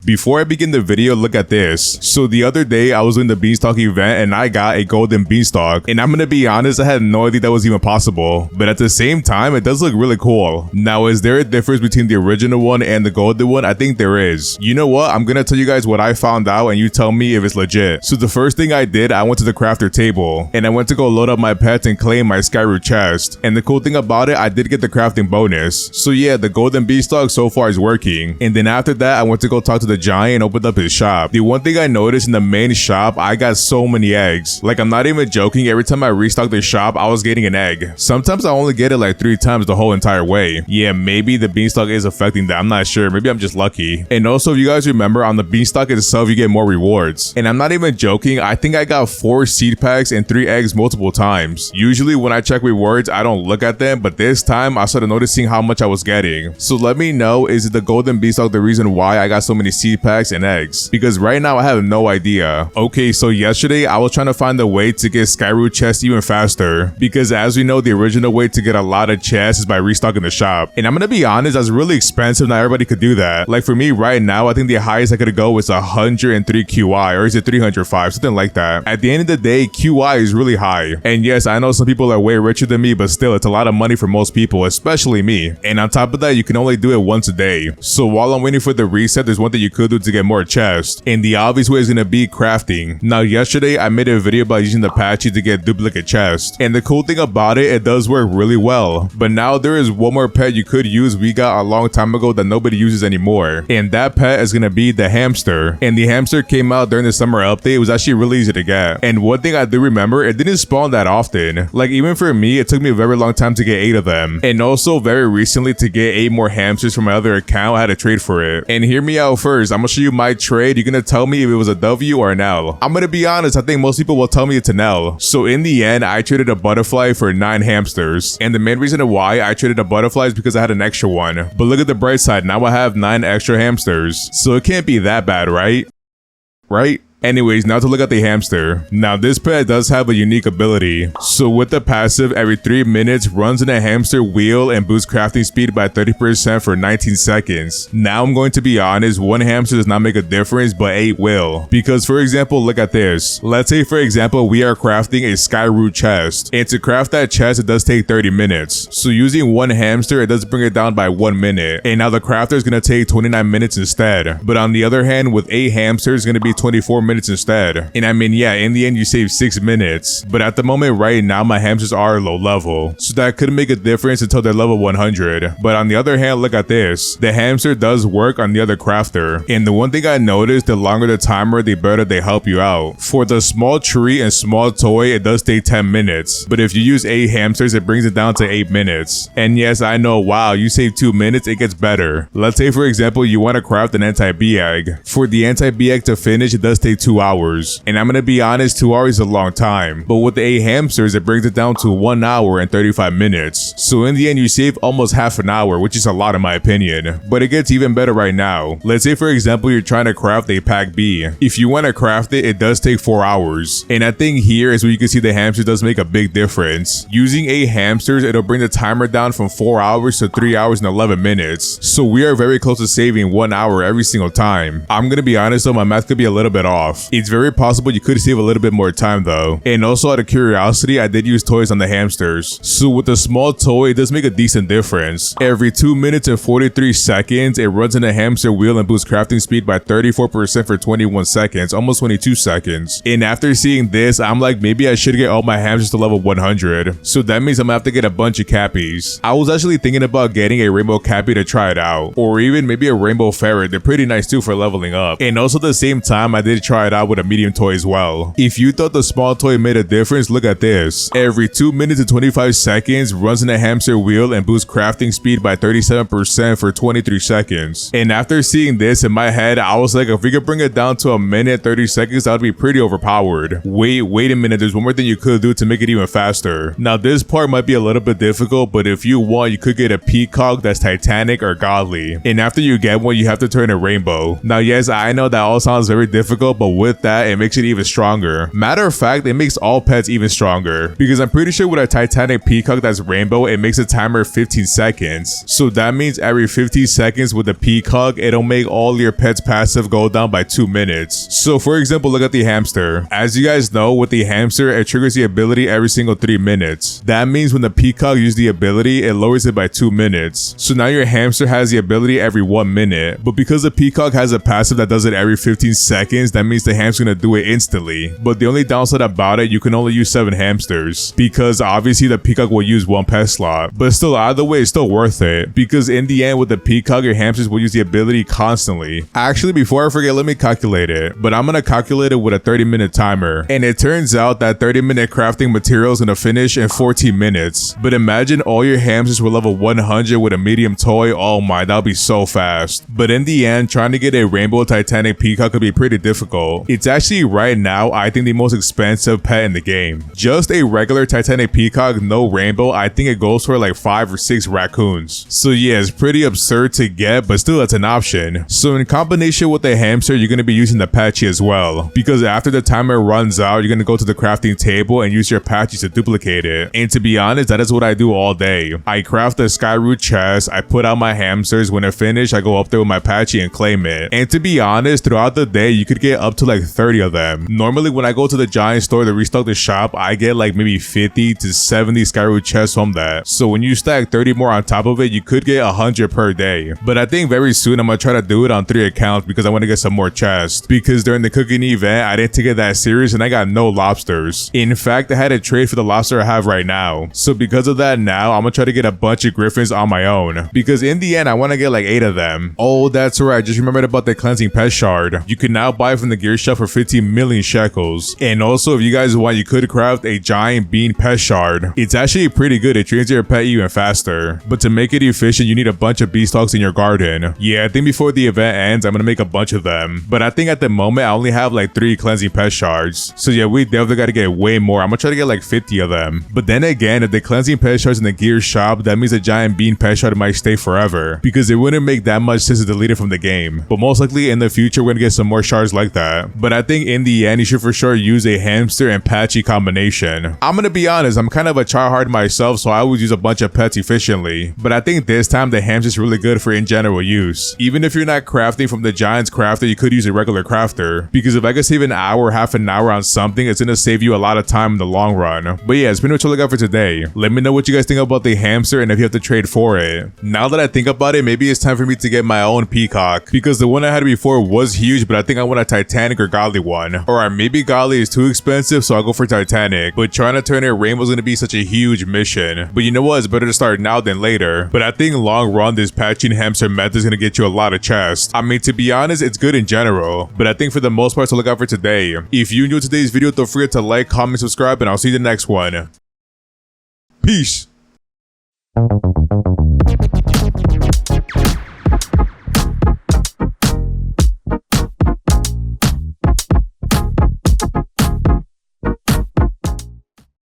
Before I begin the video, look at this. So the other day I was doing the beanstalk event and I got a golden beanstalk, and I'm gonna be honest, I had no idea that was even possible, but at the same time it does look really cool. Now, is there a difference between the original one and the golden one? I think there is. You know what, I'm gonna tell you guys what I found out and you tell me if it's legit. So the first thing I did, I went to the crafter table and I went to go load up my pets and claim my Skyroot chest, and the cool thing about it, I did get the crafting bonus. So yeah, the golden beanstalk so far is working. And then after that, I went to go talk to the giant and opened up his shop. The one thing I noticed in the main shop, I got so many eggs. Like, I'm not even joking, every time I restock the shop, I was getting an egg. Sometimes I only get it like 3 times the whole entire way. Yeah, maybe the beanstalk is affecting that, I'm not sure, maybe I'm just lucky. And also, if you guys remember, on the beanstalk itself, you get more rewards. And I'm not even joking, I think I got 4 seed packs and 3 eggs multiple times. Usually when I check rewards, I don't look at them, but this time I started noticing how much I was getting. So let me know, is the golden beanstalk the reason why I got so many seed packs and eggs? Because right now I have no idea. Okay, so yesterday I was trying to find a way to get Skyroot chests even faster, because as we know, the original way to get a lot of chests is by restocking the shop. And I'm gonna be honest, that's really expensive, not everybody could do that. Like for me right now, I think the highest I could go is 103 QI, or is it 305, something like that. At the end of the day, QI is really high. And yes, I know some people are way richer than me, but still, it's a lot of money for most people, especially me. And on top of that, you can only do it once a day. So while I'm waiting for the reset, there's one thing you could do to get more chests, and the obvious way is gonna be crafting. Now yesterday I made a video about using the patchy to get duplicate chests, and the cool thing about it, it does work really well. But now there is one more pet you could use we got a long time ago that nobody uses anymore, and that pet is gonna be the hamster. And the hamster came out during the summer update. It was actually really easy to get, and one thing I do remember, it didn't spawn that often. Like even for me, it took me a very long time to get 8 of them, and also very recently to get 8 more hamsters from my other account, I had to trade for it. And hear me out first, I'm gonna show you my trade. You're gonna tell me if it was a W or an L. I'm gonna be honest, I think most people will tell me it's an L. So in the end, I traded a butterfly for 9 hamsters, and the main reason why I traded a butterfly is because I had an extra one. But look at the bright side, now I have 9 extra hamsters, so it can't be that bad, right? Anyways, now to look at the hamster. Now this pet does have a unique ability. So with the passive, every 3 minutes runs in a hamster wheel and boosts crafting speed by 30% for 19 seconds. Now I'm going to be honest, 1 hamster does not make a difference, but 8 will. Because for example, look at this. Let's say for example, we are crafting a Skyroot chest, and to craft that chest, it does take 30 minutes. So using 1 hamster, it does bring it down by 1 minute. And now the crafter is going to take 29 minutes instead. But on the other hand, with 8 hamsters, it's going to be 24 minutes instead. And I mean, yeah, in the end you save 6 minutes, but at the moment right now my hamsters are low level, so that could make a difference until they're level 100. But on the other hand, look at this, the hamster does work on the other crafter, and the one thing I noticed, the longer the timer, the better they help you out. For the small tree and small toy, it does take 10 minutes, but if you use 8 hamsters, it brings it down to 8 minutes. And yes, I know, wow, you save 2 minutes, it gets better. Let's say for example, you want to craft an anti-bee egg. For the anti-bee egg to finish, it does take 2 hours. And I'm gonna be honest, 2 hours is a long time, but with the 8 hamsters, it brings it down to 1 hour and 35 minutes. So in the end, you save almost half an hour, which is a lot in my opinion. But it gets even better right now. Let's say for example, you're trying to craft a pack B. If you want to craft it, it does take 4 hours. And I think here is where you can see the hamster does make a big difference. Using 8 hamsters, it'll bring the timer down from 4 hours to 3 hours and 11 minutes. So we are very close to saving 1 hour every single time. I'm gonna be honest though, my math could be a little bit off. It's very possible you could save a little bit more time though. And also out of curiosity, I did use toys on the hamsters. So with the small toy, it does make a decent difference. Every 2 minutes and 43 seconds, it runs in a hamster wheel and boosts crafting speed by 34% for 21 seconds, almost 22 seconds. And after seeing this, I'm like, maybe I should get all my hamsters to level 100. So that means I'm gonna have to get a bunch of cappies. I was actually thinking about getting a rainbow cappy to try it out, or even maybe a rainbow ferret. They're pretty nice too for leveling up. And also at the same time, I did try it out with a medium toy as well. If you thought the small toy made a difference, look at this. Every 2 minutes and 25 seconds, runs in a hamster wheel and boosts crafting speed by 37% for 23 seconds. And after seeing this, in my head, I was like, if we could bring it down to 1 minute 30 seconds, that would be pretty overpowered. Wait a minute, there's one more thing you could do to make it even faster. Now this part might be a little bit difficult, but if you want, you could get a peacock that's titanic or godly. And after you get one, you have to turn a rainbow. Now yes, I know that all sounds very difficult, but but with that, it makes it even stronger. Matter of fact, it makes all pets even stronger, because I'm pretty sure with a Titanic peacock that's rainbow, it makes a timer 15 seconds. So that means every 15 seconds with the peacock, it'll make all your pets passive go down by 2 minutes. So for example, look at the hamster. As you guys know, with the hamster, it triggers the ability every single 3 minutes. That means when the peacock uses the ability, it lowers it by 2 minutes. So now your hamster has the ability every 1 minute. But because the peacock has a passive that does it every 15 seconds, that means the hamster's gonna do it instantly. But the only downside about it, you can only use 7 hamsters, because obviously the peacock will use 1 pet slot. But still, either way, it's still worth it, because in the end with the peacock, your hamsters will use the ability constantly. Actually, before I forget, let me calculate it. But I'm gonna calculate it with a 30-minute timer. And it turns out that 30-minute crafting material is gonna finish in 14 minutes. But imagine all your hamsters were level 100 with a medium toy. Oh my, that'll be so fast. But in the end, trying to get a rainbow Titanic peacock could be pretty difficult. It's actually right now, I think, the most expensive pet in the game. Just a regular Titanic peacock, no rainbow, I think it goes for like 5 or 6 raccoons. So yeah, it's pretty absurd to get, but still that's an option. So in combination with the hamster, you're gonna be using the Apache as well, because after the timer runs out, you're gonna go to the crafting table and use your Apache to duplicate it. And to be honest, that is what I do all day. I craft a Skyroot chest, I put out my hamsters, when I finish, I go up there with my Apache and claim it. And to be honest, throughout the day, you could get up to like 30 of them. Normally when I go to the giant store to restock the shop, I get like maybe 50 to 70 Skyroot chests from that. So when you stack 30 more on top of it, you could get 100 per day. But I think very soon I'm gonna try to do it on 3 accounts, because I want to get some more chests. Because during the cooking event, I didn't take it that serious and I got no lobsters. In fact, I had to trade for the lobster I have right now. So because of that, now I'm gonna try to get a bunch of griffins on my own, because in the end I want to get like 8 of them. Oh, that's right, just remembered about the cleansing pet shard. You can now buy from the gear shop for 15 million shekels. And also, if you guys want, you could craft a giant bean pet shard. It's actually pretty good, it trains your pet even faster. But to make it efficient, you need a bunch of beanstalks in your garden. Yeah, I think before the event ends, I'm gonna make a bunch of them. But I think at the moment I only have like 3 cleansing pet shards. So yeah, we definitely gotta get way more. I'm gonna try to get like 50 of them. But then again, if the cleansing pet shards in the gear shop, that means a giant bean pet shard might stay forever, because it wouldn't make that much sense to delete it from the game. But most likely in the future we're gonna get some more shards like that. But I think in the end you should for sure use a hamster and Apache combination. I'm gonna be honest, I'm kind of a tryhard myself, so I always use a bunch of pets efficiently. But I think this time the hamster is really good for in general use. Even if you're not crafting from the giant's crafter, you could use a regular crafter, because if I could save an hour, half an hour on something, it's gonna save you a lot of time in the long run. But yeah, it's pretty much all I got for today. Let me know what you guys think about the hamster and if you have to trade for it. Now that I think about it, maybe it's time for me to get my own peacock, because the one I had before was huge, but I think I want a Titanic or Godly one. Or maybe Godly is too expensive, so I'll go for Titanic. But trying to turn it rainbow is gonna be such a huge mission. But you know what, it's better to start now than later. But I think long run, this patching hamster method is gonna get you a lot of chests. I mean, to be honest, it's good in general, but I think for the most part, so look out for today. If you enjoyed today's video, don't forget to like, comment, subscribe, and I'll see you in the next one. Peace.